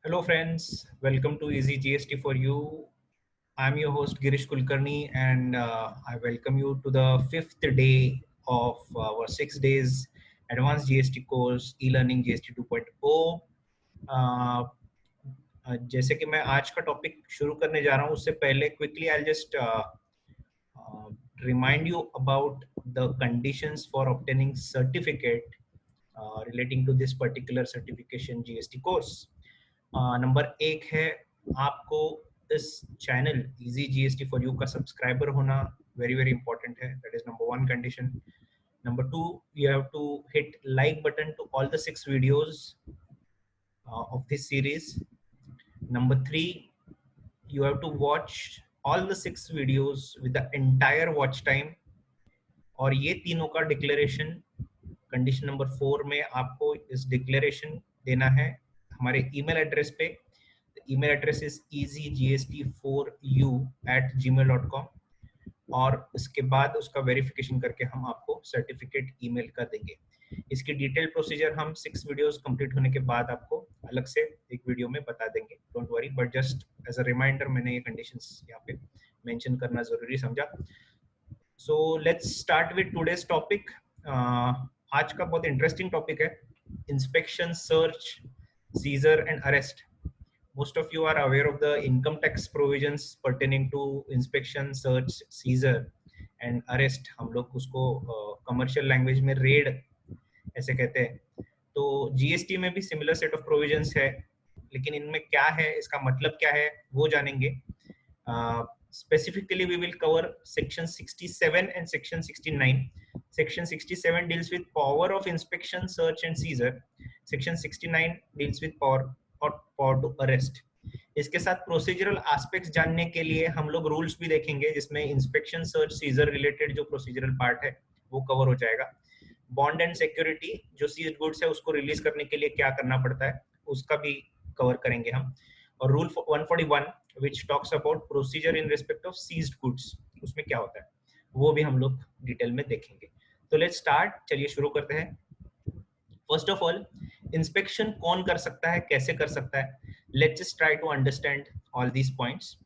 Hello friends, welcome to Easy GST for You. I'm your host Girish Kulkarni and I welcome you to the fifth day of our 6 days advanced GST course e-learning GST 2.0. uh, जैसे कि मैं आज का topic शुरू करने जा रहा हूँ उससे पहले quickly I just remind you about the conditions for obtaining certificate relating to this particular certification GST course. Number एक है आपको इस channel easy GST for you का सब्सक्राइबर होना वेरी वेरी इंपॉर्टेंट है. That is number one condition. Number two, you have to hit like button to all the 6 videos of this series. Number three, you have to watch all the 6 videos with the entire watch time. और ये तीनों का declaration condition number 4 में आपको इस declaration देना है हमारे ईमेल एड्रेस पे. ईमेल एड्रेस इज easygst4u@gmail.com और इसके बाद उसका वेरिफिकेशन करके हम आपको सर्टिफिकेट ईमेल कर देंगे. इसकी डिटेल प्रोसीजर हम 6 वीडियोस कंप्लीट होने के बाद आपको अलग से एक वीडियो में बता देंगे. Don't worry, but just as a reminder मैंने ये कंडीशंस यहाँ पे मेंशन करना जरूरी समझा. So let's start with today's topic. आज का बहुत इंटरेस्टिंग टॉपिक है inspection, search, seizure and arrest. Most of you are aware of the income tax provisions pertaining to inspection, search, seizure and arrest. हम लोग उसको commercial language में red ऐसे कहते हैं. तो जीएसटी में भी सिमिलर सेट ऑफ प्रोविजंस है, लेकिन इनमें क्या है, इसका मतलब क्या है वो जानेंगे. Specifically we will cover section 67 and section 69. Section 67 deals with power of inspection, search and seizure. Section 69 deals with power to arrest. इसके साथ प्रोसीजरल एस्पेक्ट्स जानने के लिए हम लोग रूल्स भी देखेंगे, जिसमें इंस्पेक्शन, सर्च, सीजर रिलेटेड जो प्रोसीजरल पार्ट है वो कवर हो जाएगा. बॉन्ड एंड सिक्योरिटी, जो सीज्ड गुड्स है उसको रिलीज करने के लिए क्या करना पड़ता है उसका भी कवर करेंगे हम. और rule 141 which talks about procedure in respect of seized goods, उसमें क्या होता है वो भी हम लोग डिटेल में देखेंगे. तो लेट्स स्टार्ट, चलिए शुरू करते हैं. फर्स्ट ऑफ ऑल, इंस्पेक्शन कौन कर सकता है, कैसे कर सकता है. Let's just try to understand all these points.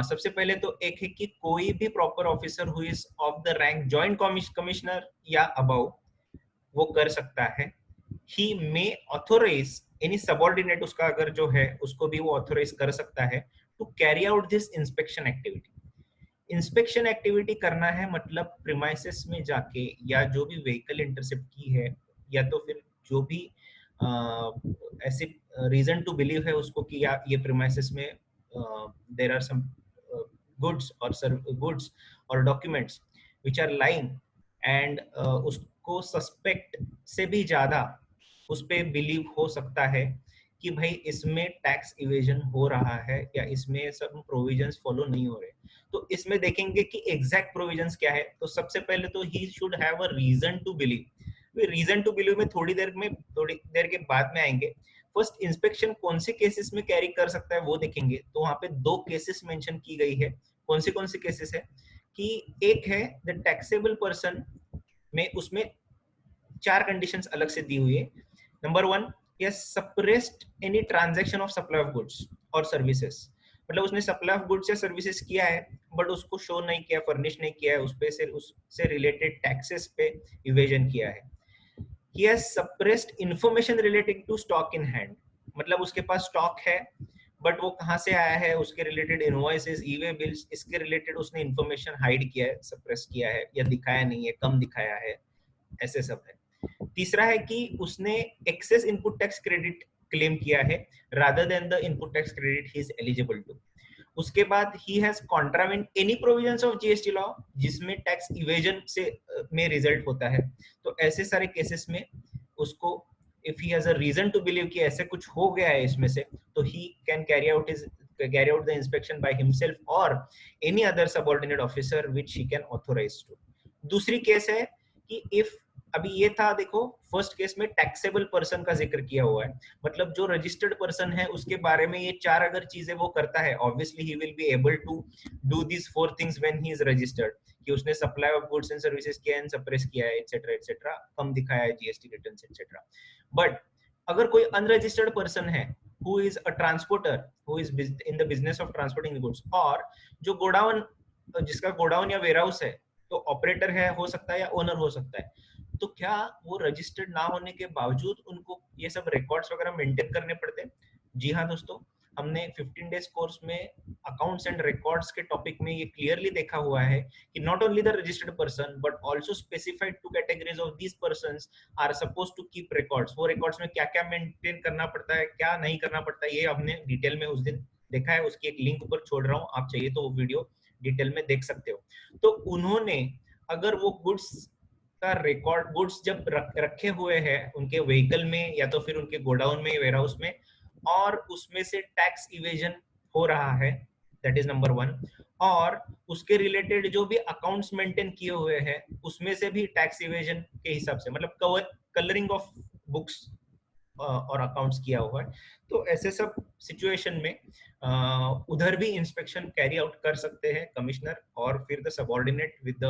सबसे पहले तो एक है कि कोई भी proper officer who is of the rank joint commissioner या अबव वो कर सकता है. He may authorise any subordinate, उसका अगर जो है उसको भी वो ऑथोराइज कर सकता है to carry out this inspection activity. Inspection activity करना है मतलब प्रीमाइसेस में जाके या जो भी व्हीकल इंटरसेप्ट की है या तो फिर जो भी ऐसे रीजन टू बिलीव है उसको कि या ये प्रीमाइसेस में देयर आर सम गुड्स और documents which are lying and उसको सस्पेक्ट से भी ज्यादा उस पे बिलीव हो सकता है कि भाई इसमें टैक्स इवेजन हो रहा है या इसमें सब प्रोविजंस फॉलो नहीं हो रहे. तो इसमें देखेंगे कि एग्जैक्ट प्रोविजंस क्या है. तो सबसे पहले तो he should have a reason to believe. Reason to believe में थोड़ी देर के बाद में आएंगे. फर्स्ट, इंस्पेक्शन कौन से केसेस में कैरी कर सकता है वो देखेंगे. तो वहां पे 2 केसेस मेंशन की गई है. कौन से केसेस है कि एक है द टैक्सेबल पर्सन में, उसमें 4 कंडीशंस अलग से दी हुई है. Number 1, yes suppressed any transaction of supply of goods or services. मतलब उसने सप्लाई ऑफ गुड्स या सर्विसेज किया है बट उसको शो नहीं किया, फर्निश नहीं किया है, उससे रिलेटेड टैक्सेस पे इवेजन किया है. He has suppressed information relating to stock in hand. मतलब उसके पास स्टॉक है बट वो कहाँ से आया है, उसके रिलेटेड इनवॉइसेस, ई-वे बिल्स, इसके रिलेटेड उसने इंफॉर्मेशन हाइड किया है, सप्रेस किया है या दिखाया नहीं है, कम दिखाया है, ऐसे सब है. तीसरा है कि उसने excess input tax credit claim किया है rather than the input tax credit he is eligible to. उसके बाद he has contravened any provisions of GST law जिसमें टैक्स इवेजन से में रिजल्ट होता है. तो ऐसे सारे केसेस में उसको if he has a reason to believe कि ऐसे कुछ हो गया है इसमें से, तो he can carry out the inspection by himself और any other subordinate officer which he can authorise to. दूसरी केस है कि इफ, अभी ये था देखो फर्स्ट केस में टैक्सेबल पर्सन का जिक्र किया हुआ है, मतलब जो रजिस्टर्ड पर्सन है उसके बारे में ये 4 अगर चीजें वो करता है, obviously he will be able to do this 4 things when he is registered. कि उसने supply of goods and services किया है, सप्रेस किया है, एटसेट्रा एटसेट्रा, कम दिखाया है जीएसटी रिटर्न्स एटसेट्रा. बट अगर कोई अनरजिस्टर्ड पर्सन है who is a transporter, who is in the business of transporting the goods, और जो गोडाउन, जिसका गोडाउन या वेयरहाउस है, तो ऑपरेटर है हो सकता है या ओनर हो सकता है, तो क्या वो रजिस्टर्ड ना होने के बावजूद उनको ये सब रिकॉर्ड्स वगैरह मेंटेन करने पड़ते हैं? जी हाँ दोस्तों, हमने 15 डेज कोर्स में अकाउंट्स एंड रिकॉर्ड्स के टॉपिक में ये क्लियरली देखा हुआ है कि not only the registered person but also specified two categories of these persons are suppose to keep records. वो रिकॉर्ड्स में क्या क्या मेंटेन करना पड़ता है, क्या नहीं करना पड़ता है, ये हमने डिटेल में उस दिन देखा है। उसकी एक लिंक ऊपर छोड़ रहा हूँ, आप चाहिए तो वो वीडियो डिटेल में देख सकते हो। तो उन्होंने अगर वो गुड्स का रिकॉर्ड, गुड्स जब रखे हुए हैं उनके व्हीकल में या तो फिर उनके गोडाउन में, वेयरहाउस में, और उसमें से टैक्स इवेजन हो रहा है, दैट इज नंबर 1, और उसके रिलेटेड जो भी अकाउंट्स मेंटेन किए हुए हैं उसमें से भी टैक्स इवेजन के हिसाब से, मतलब कलरिंग ऑफ बुक्स और अकाउंट्स किया हुआ है, तो ऐसे सब सिचुएशन में उधर भी इंस्पेक्शन कैरी आउट कर सकते हैं कमिश्नर और फिर the subordinate with the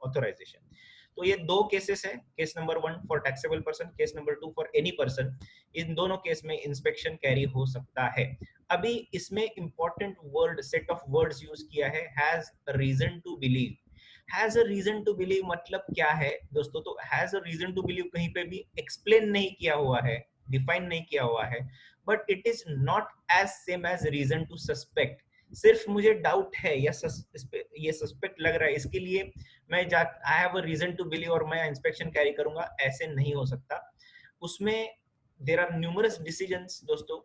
authorisation. तो ये दो केसेस है, case number 1 for taxable person, case number 2 for any person. इन दोनों केस में इंस्पेक्शन कैरी हो सकता है। अभी इसमें important word, set of words use किया है, has reason to believe. Has a reason to believe मतलब क्या है दोस्तों? तो has a reason to believe कहीं पे भी एक्सप्लेन नहीं किया हुआ है, डिफाइन नहीं किया हुआ है, but it is not as same as reason to suspect. सिर्फ मुझे डाउट है या ये सस्पेक्ट लग रहा है, इसके लिए मैं I have a reason to believe और मैं इंस्पेक्शन कैरी करूंगा, ऐसे नहीं हो सकता। उसमें देयर आर न्यूमरस डिसीजंस दोस्तों,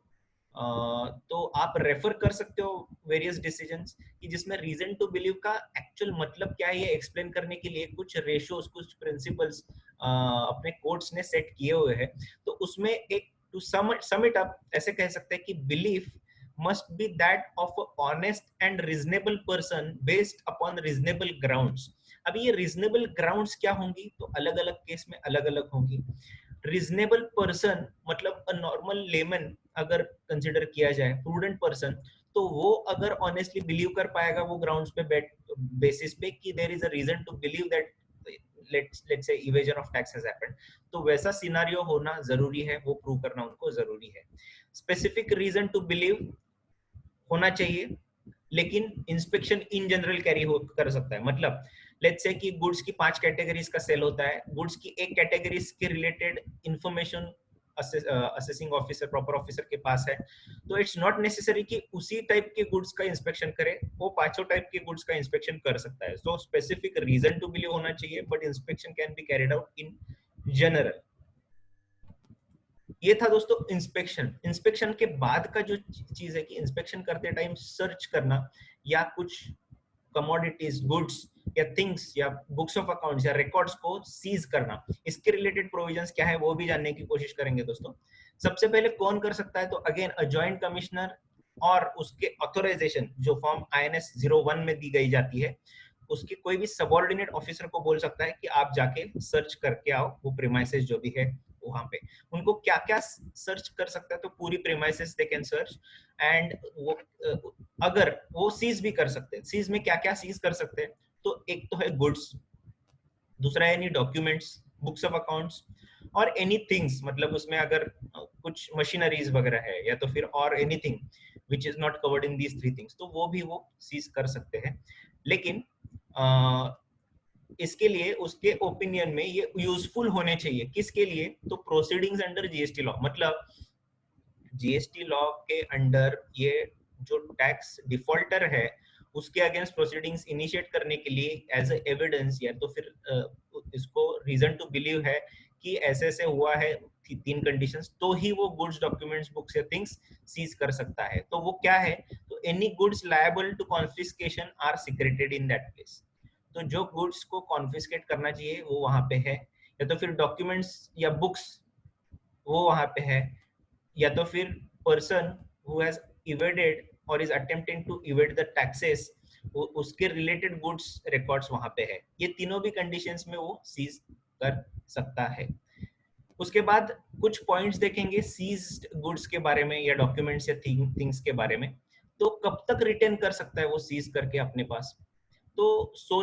तो आप रेफर कर सकते हो वेरियस डिसीजंस कि जिसमें रीजन टू बिलीव का एक्चुअल मतलब क्या है ये एक्सप्लेन करने के लिए कुछ रेशियोज, कुछ प्रिंसिपल्स अपने कोर्ट्स ने सेट किए हुए हैं। तो उसमें एक टू सम इट अप ऐसे कह सकते हैं कि belief must be that of a honest and reasonable person based upon reasonable grounds। अभी ये reasonable grounds क्या होंगी? तो अलग अलग केस में अलग अलग होंगी। रीजनेबल पर्सन मतलब अ नॉर्मल लेमन अगर कंसिडर किया जाए, प्रूडेंट पर्सन, तो वो अगर ऑनेस्टली बिलीव कर पाएगा वो ग्राउंड्स पे बेसिस पे कि there is a reason to believe that let's say evasion of tax has happened, तो वैसा सिनेरियो होना जरूरी है, वो प्रूव करना उनको जरूरी है। स्पेसिफिक रीजन टू बिलीव होना चाहिए, लेकिन इंस्पेक्शन इन जनरल कैरी कर सकता है। मतलब लेट्स से कि गुड्स की 5 कैटेगरीज का सेल होता है, गुड्स की एक कैटेगरीज के related information assessing officer, proper officer के पास है, तो इट्स नॉट नेसेसरी कि उसी टाइप के गुड्स का इंस्पेक्शन करे, वो 5 टाइप के गुड्स का इंस्पेक्शन कर सकता है। So specific reason to believe होना चाहिए, but inspection can be carried out in general. ये था दोस्तों इंस्पेक्शन। इंस्पेक्शन के बाद का जो चीज है कि इंस्पेक्शन करते टाइम सर्च करना या कुछ कमोडिटीज, गुड्स या थिंग्स या बुक्स ऑफ अकाउंट्स या रिकॉर्ड्स को सीज करना, इसके रिलेटेड प्रोविजंस क्या है वो भी जानने की कोशिश करेंगे दोस्तों। सबसे पहले कौन कर सकता है? तो अगेन अ जॉइंट कमिश्नर और उसके ऑथराइजेशन जो फॉर्म INS 01 में दी गई जाती है, उसके कोई भी सबऑर्डिनेट ऑफिसर को बोल सकता है कि आप जाके सर्च करके आओ वो प्रीमाइसेस जो भी है वहां पे। उनको क्या क्या सर्च कर सकता है? तो पूरी premises they can search, and वो अगर वो सीज भी कर सकते हैं। सीज में क्या क्या सीज कर सकते हैं? तो एक तो है गुड्स, दूसरा है any documents, books of accounts, और एनी थिंग्स, मतलब उसमें अगर कुछ मशीनरीज वगैरह है या तो फिर और anything which is not covered in these 3 things, तो वो भी वो सीज कर सकते हैं। लेकिन इसके लिए उसके ओपिनियन में ये यूजफुल होने चाहिए। किसके लिए? तो प्रोसीडिंग्स अंडर जीएसटी लॉ, मतलब जीएसटी लॉ के अंडर ये जो टैक्स डिफॉल्टर है उसके अगेंस्ट प्रोसीडिंग्स इनिशिएट करने के लिए एज एविडेंस, या तो फिर इसको रीजन टू बिलीव है कि ऐसे ऐसे हुआ है 3 कंडीशंस, तो ही वो गुड्स, डॉक्यूमेंट्स, बुक्स या थिंग्स सीज कर सकता है। तो वो क्या है? तो any goods liable to confiscation are secreted in that place. तो जो गुड्स को कॉन्फिस्केट करना चाहिए वो वहां पे है, या तो फिर डॉक्यूमेंट्स या बुक्स वो वहां पे है, या तो फिर पर्सन हु हैज इवेडेड और is attempting to evade the taxes, उसके रिलेटेड गुड्स रिकॉर्ड्स वहां पे है। ये तीनों भी कंडीशंस में वो सीज कर सकता है। उसके बाद कुछ पॉइंट्स देखेंगे सीज्ड गुड्स के बारे में या डॉक्यूमेंट्स या थिंग्स के बारे में। तो कब तक रिटेन कर सकता है वो सीज करके अपने पास? तो so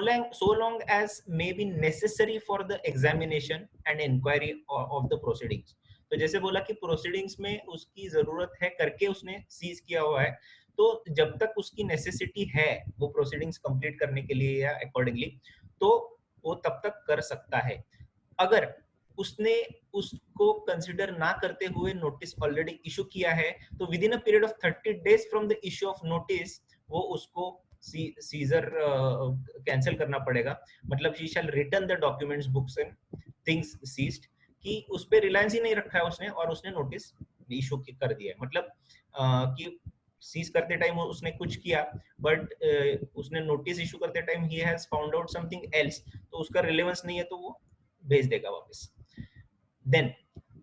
long as may be necessary for the examination and inquiry of the proceedings। तो जैसे बोला कि प्रोसीडिंग्स में उसकी जरूरत है करके उसने सीज किया हुआ है, तो जब तक उसकी नेसेसिटी है वो प्रोसीडिंग्स कंप्लीट करने के लिए या अकॉर्डिंगली, तो वो तब तक कर सकता है। अगर उसने उसको कंसिडर ना करते हुए नोटिस ऑलरेडी इशू किया है, तो within a period of 30 days from the issue of notice वो उसको सीजर कैंसिल करना पड़ेगा। मतलब she shall return the documents, books and things seized, कि उस पे रिलायंस ही नहीं रखा है उसने और उसने नोटिस इशू कर दिया है। मतलब कि सीज करते टाइम उसने कुछ किया, बट उसने नोटिस इशू करते time he has found out something else, तो उसका रिलेवेंस नहीं है तो वो भेज देगा वापस। देन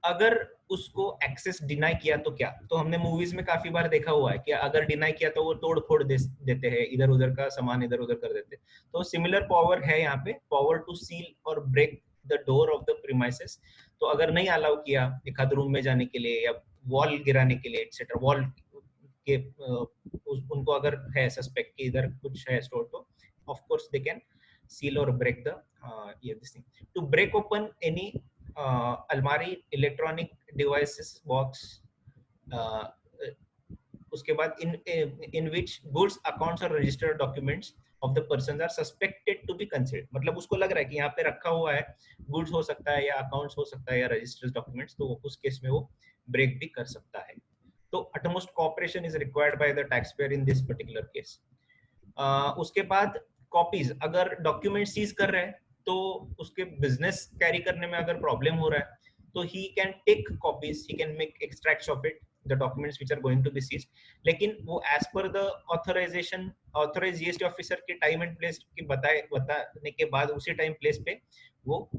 अगर उसको एक्सेस डिनाई किया तो क्या, तो हमने मूवीज में काफी बार देखा हुआ है कि अगर डिनाई किया तो वो तोड़ फोड़ देते हैं, इधर उधर का सामान इधर उधर कर देते हैं। तो सिमिलर पावर है यहाँ पे, पावर टू सील और break the door of the premises. तो अगर नहीं अलाउ किया एक आध रूम में जाने के लिए या वॉल गिराने के लिए एक्सेट्रा, वॉल के उनको अगर है सस्पेक्ट कि इधर कुछ है स्टोर, तो of course they can seal or break the this thing. To break open any अलमारी, इलेक्ट्रॉनिक डिवाइसेस बॉक्स, उसके बाद इन विच गुड्स, अकाउंट्स और registered documents of the person are suspected to be considered. मतलब उसको लग रहा है कि यहाँ पे रखा हुआ है, गुड्स हो सकता है या अकाउंट्स हो सकता है या रजिस्टर्ड डॉक्यूमेंट्स, तो उस केस में वो ब्रेक भी कर सकता है। तो utmost cooperation is required by the tax payer in this particular case. उसके बाद कॉपीज, अगर डॉक्यूमेंट सीज कर रहे हैं तो उसके बिजनेस कैरी करने में अगर प्रॉब्लम हो रहा है तो he can take copies, he can make extracts of it, the documents which are going to be seized. लेकिन वो as per the authorisation, authorise GST officer के टाइम एंड प्लेस के बताने के बाद उसी टाइम प्लेस पे वो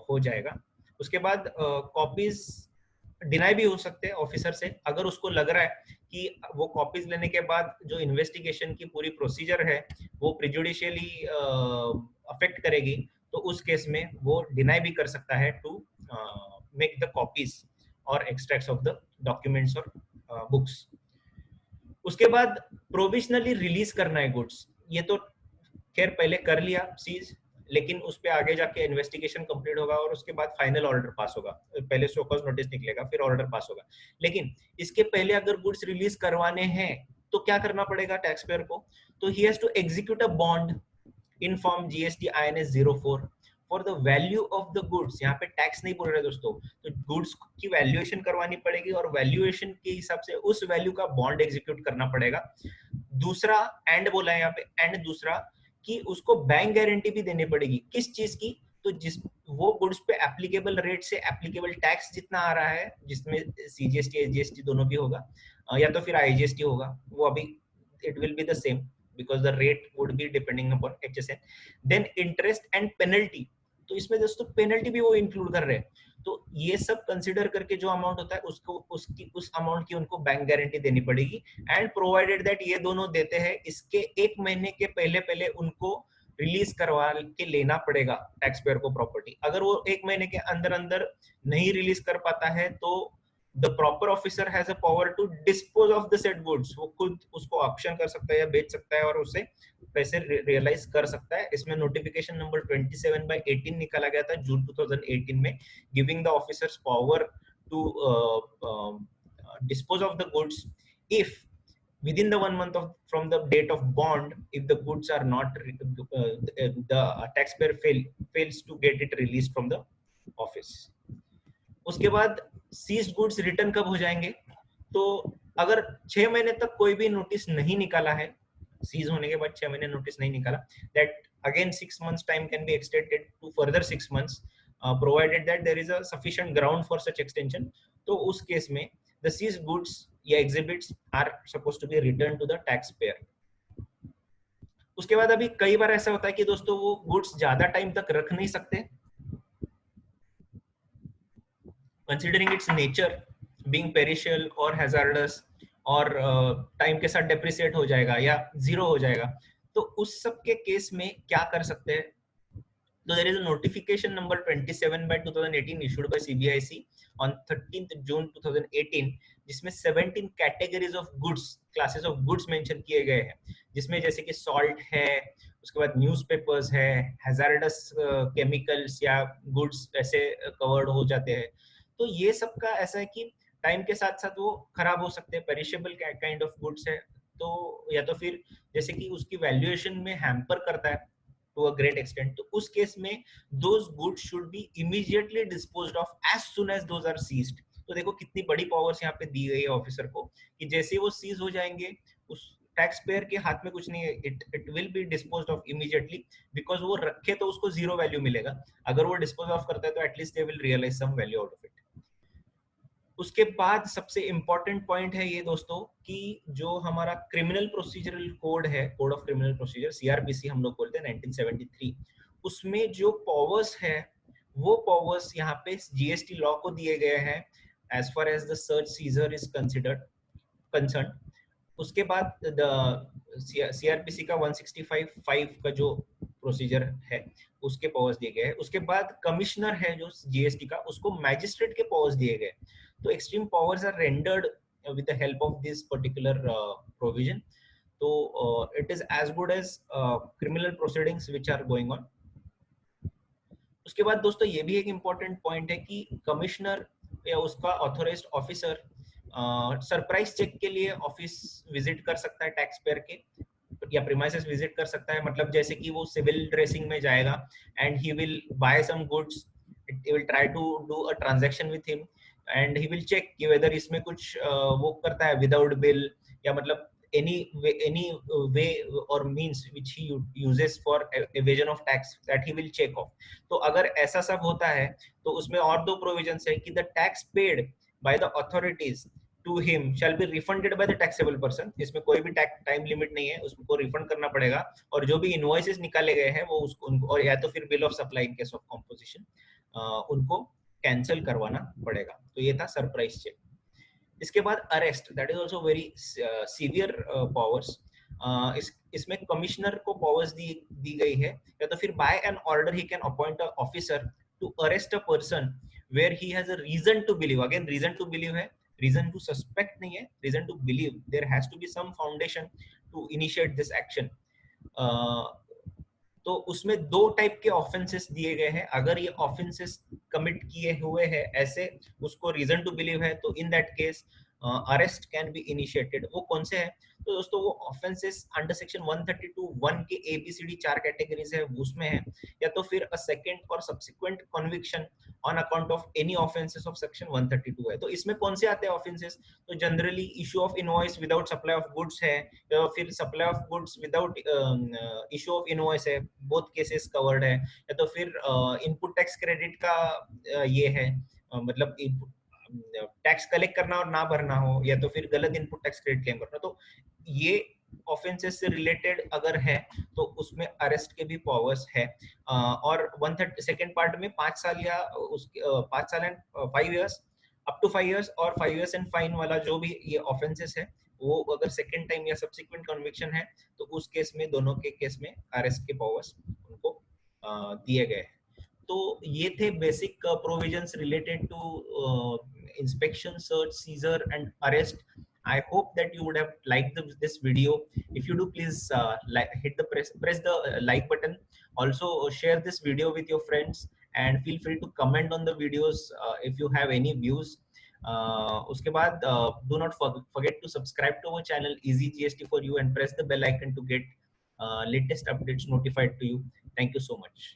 हो जाएगा। उसके बाद कॉपीज डिनाई भी हो सकते हैं ऑफिसर से, अगर उसको लग रहा है कि वो कॉपीज लेने के बाद जो इन्वेस्टिगेशन की पूरी प्रोसीजर है वो प्रिजुडिशियली अफेक्ट करेगी, तो उस केस में वो डिनाई भी कर सकता है टू मेक द कॉपीज और एक्सट्रैक्ट्स ऑफ द डॉक्यूमेंट्स और बुक्स। उसके बाद प्रोविजनली रिलीज करना है गुड्स, ये तो खैर पहले कर लिया सीज, लेकिन उस पे आगे जाके इन्वेस्टिगेशन कंप्लीट होगा और उसके बाद फाइनल ऑर्डर पास होगा। पहले शो कॉज नोटिस निकलेगा, फिर ऑर्डर पास होगा। लेकिन इसके पहले अगर गुड्स रिलीज करवाने हैं तो क्या करना पड़ेगा टैक्स पेयर को, तो he has to execute a bond in form GST INS 04 for the value of the goods. यहाँ पे टैक्स नहीं बोल रहे दोस्तों, तो गुड्स की वैल्यूएशन करवानी पड़ेगी और वैल्यूएशन के हिसाब से उस वैल्यू का बॉन्ड एग्जीक्यूट करना पड़ेगा। दूसरा एंड बोला है यहाँ पे, एंड दूसरा कि उसको बैंक गारंटी भी देनी पड़ेगी। किस चीज की, तो जिस वो गुड्स पे एप्लीकेबल रेट से एप्लीकेबल टैक्स जितना आ रहा है, जिसमें सीजीएसटी एसजीएसटी दोनों भी होगा, या तो फिर आईजीएसटी होगा, वो अभी it will be the same because the rate would be depending upon HSN। Then interest and penalty, तो इसमें दोस्तों पेनल्टी भी वो इंक्लूड कर रहे हैं। तो ये सब कंसिडर करके जो अमाउंट होता है उसको उस अमाउंट की उनको बैंक गारंटी देनी पड़ेगी। एंड प्रोवाइडेड दैट ये दोनों देते हैं, इसके 1 महीने के पहले पहले उनको रिलीज करवा के लेना पड़ेगा टैक्स पेयर को प्रॉपर्टी। अगर वो 1 महीने के अंदर अंदर नहीं रिलीज कर पाता है तो the proper officer has a power to dispose of the set goods, वो खुद उसको ऑक्शन कर सकता है या बेच सकता है और उसे पैसे रियलाइज कर सकता है। इसमें नोटिफिकेशन नंबर 27/18 निकाला गया था जून 2018 में, giving the officers power to dispose of the goods if within the 1 month of from the date of bond, if the goods are not the taxpayer fails to get it released from the office. उसके बाद seized goods return कब हो जाएंगे, तो अगर 6 महीने तक कोई भी नोटिस नहीं निकाला है, सीज होने के बाद 6 महीने नोटिस नहीं निकाला, that again 6 months time can be extended to further 6 months provided that there is a sufficient ground for such extension. तो उस केस में the seized goods या exhibits are supposed to be returned to the taxpayer. उसके बाद अभी कई बार ऐसा होता है कि दोस्तों वो गुड्स ज्यादा टाइम तक रख नहीं सकते, considering its nature being perishable or hazardous, और टाइम के साथ डेप्रिसिएट हो जाएगा या जीरो हो जाएगा, तो उस सब के केस में क्या कर सकते हैं। So there is a notification number 27/2018 issued by CBIC on 13th June 2018, जिसमें 17 categories of goods, classes of goods mention किए गए हैं, जिसमें जैसे कि salt है, उसके बाद न्यूज़पेपर्स है, hazardous chemicals या goods ऐसे covered हो जाते हैं। तो ये सब का ऐसा है कि टाइम के साथ साथ वो खराब हो सकते हैं, पेरिशेबल काइंड ऑफ गुड्स है, तो या तो फिर जैसे कि उसकी वैल्यूएशन में हैम्पर करता है टू अ ग्रेट एक्सटेंट, तो उस केस में those goods should be immediately disposed of as soon as those are seized. तो देखो कितनी बड़ी पावर्स यहाँ पे दी गई है ऑफिसर को, कि जैसे वो सीज हो जाएंगे, उस टैक्स पेयर के हाथ में कुछ नहीं है, it will B disposed of immediately, because वो रखे तो उसको जीरो वैल्यू मिलेगा, अगर वो डिस्पोज ऑफ करता है तो at least they will realise some value out of it. उसके बाद सबसे इंपॉर्टेंट पॉइंट है ये दोस्तों, कि जो हमारा क्रिमिनल प्रोसीजरल कोड है, code of criminal procedure, CrPC हम लोग बोलते हैं 1973, उसमें जो पावर्स है वो पावर्स यहाँ पे जीएसटी लॉ को दिए गए हैं as far as the search seizure is concern. उसके बाद सीआरपीसी का 165(5) का जो प्रोसीजर है उसके पावर्स दिए गए हैं। उसके बाद कमिश्नर है जो जीएसटी का, उसको मैजिस्ट्रेट के पावर्स दिए गए। तो extreme powers are rendered with the help of this particular provision. So it is as good as criminal proceedings which are going on. उसके बाद दोस्तों ये भी एक इम्पोर्टेंट पॉइंट है कि कमिश्नर या उसका ऑथोराइज्ड ऑफिसर सरप्राइज चेक के लिए ऑफिस विजिट कर सकता है टैक्स पेयर के, या प्रीमाइसेस विजिट कर सकता है। मतलब जैसे कि वो सिविल ड्रेसिंग में जाएगा and he will buy some goods, he will try to do a transaction with him and he will check कि whether इसमें कुछ वो करता है without bill, या मतलब any way or means which he uses for evasion of tax, that he will check off. तो अगर ऐसा सब होता है तो उसमें और दो प्रोविजंस है कि the tax paid by the authorities to him shall be refunded by the taxable person. इसमें कोई भी टाइम लिमिट नहीं है, उसको रिफंड करना पड़ेगा, और जो भी इनवॉइसेस निकाले गए हैं वो उसको उनको, और या तो फिर bill of supply in case of composition, उनको कैंसिल करवाना पड़ेगा। तो ये था सरप्राइज चेक। इसके बाद arrest, that is also very severe powers. इसमें कमिश्नर को पावर्स दी गई है, या तो फिर by an order he can appoint a officer to arrest a person where he has a reason to believe. Again reason to believe है, reason to suspect नहीं है, reason to believe, there has to be some foundation to initiate this action. तो उसमें दो type के offences दिए गए हैं। अगर ये ऑफेंसेस कमिट किए हुए हैं ऐसे, उसको रीजन टू बिलीव है, तो in that case arrest can be initiated. वो कौन से हैं? तो दोस्तों वो ऑफेंसेस अंडर सेक्शन 132(1) के ABCD 4 कैटेगरीज है, उसमें है, या तो फिर अ सेकंड और subsequent conviction on account of any offences of section 132 है। तो इसमें कौन से आते हैं ऑफेंसेस? तो generally issue of invoice without supply of goods है, या फिर supply of goods without issue of invoice है, बोथ केसेस कवर्ड है, या तो फिर इनपुट टैक्स क्रेडिट का ये है, मतलब टैक्स कलेक्ट करना और ना भरना हो, या तो फिर गलत इनपुट टैक्स क्रेडिट क्लेम करना। तो ये ऑफेंसेस से रिलेटेड अगर है तो उसमें अरेस्ट के भी पावर्स है। और 130 सेकेंड पार्ट में 5 साल या उसके 5 साल and 5 years, up to 5 years और 5 इयर्स एंड फाइन वाला जो भी ये ऑफेंसेस है, वो अगर सेकेंड टाइम या सब्सिक्वेंट कन्विक्शन है तो उस केस में, दोनों के केस में अरेस्ट के पावर्स उनको दिए गए। तो ये थे basic provisions related to inspection, search, seizure and arrest. I hope that you would have liked this video. If you do, please hit the press the like button. Also share this video with your friends and feel free to comment on the videos if you have any views. उसके बाद do not forget to subscribe to our channel Easy GST for you and press the bell icon to get latest updates notified to you. Thank you so much.